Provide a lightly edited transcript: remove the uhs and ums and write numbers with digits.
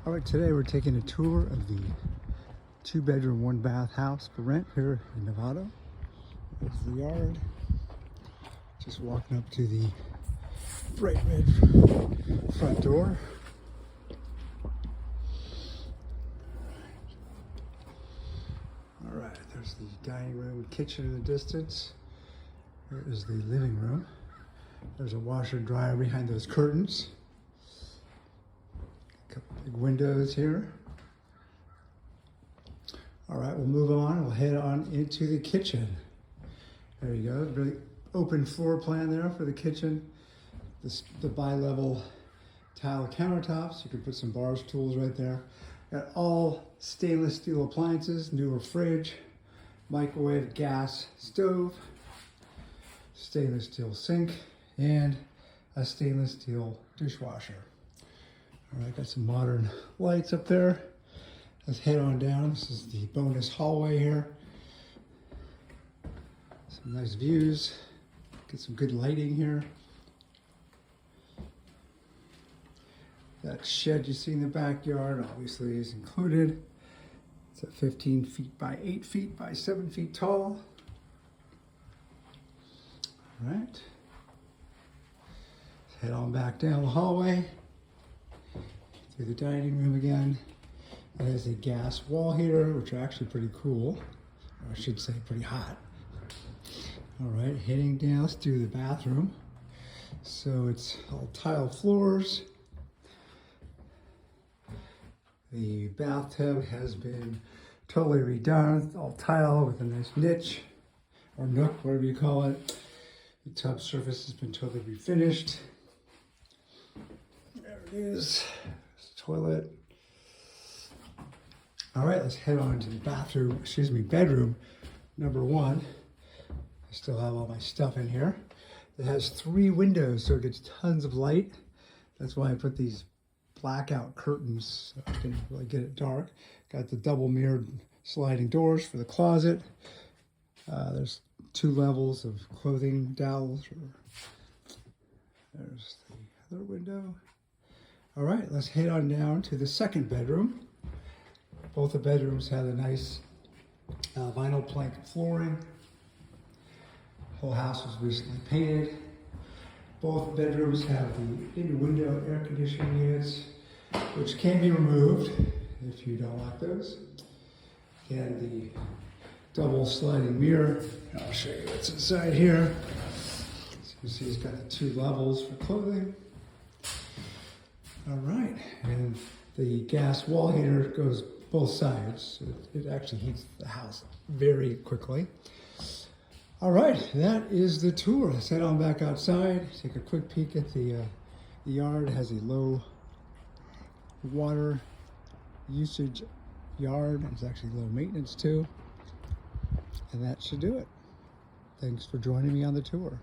All right, today we're taking a tour of the 2-bedroom, 1-bath house for rent here in Novato. There's the yard. Just walking up to the bright red front door. All right, there's the dining room and kitchen in the distance. Here is the living room. There's a washer and dryer behind those curtains. A couple big windows here. All right, we'll move on. We'll head on into the kitchen. There you go. Really open floor plan there for the kitchen. The bi-level tile countertops. You can put some bar stools right there. Got all stainless steel appliances, newer fridge, microwave, gas stove, stainless steel sink, and a stainless steel dishwasher. All right, got some modern lights up there. Let's head on down. This is the bonus hallway here. Some nice views. Get some good lighting here. That shed you see in the backyard obviously is included. It's at 15 feet by 8 feet by 7 feet tall. All right. Let's head on back down the hallway. Through the dining room again. It has a gas wall heater, which are actually pretty cool. Or I should say pretty hot. All right, heading down, let's do the bathroom. So it's all tile floors. The bathtub has been totally redone, all tile with a nice niche or nook, whatever you call it. The tub surface has been totally refinished. There it is, toilet. All right, let's head on to the bedroom number 1. I still have all my stuff in here. It has 3 windows, so it gets tons of light. That's why I put these blackout curtains so I can really get it dark. Got the double mirrored sliding doors for the closet. There's 2 levels of clothing dowels. There's the other window. All right, let's head on down to the second bedroom. Both the bedrooms have a nice vinyl plank flooring. Whole house was recently painted. Both bedrooms have the in-window air conditioning units, which can be removed if you don't like those. Again, the double sliding mirror. I'll show you what's inside here. So you can see it's got the 2 levels for clothing. All right, and the gas wall heater goes both sides. So it actually heats the house very quickly. All right, that is the tour. Let's head on back outside, take a quick peek at the yard. It has a low water usage yard. It's actually low maintenance too. And that should do it. Thanks for joining me on the tour.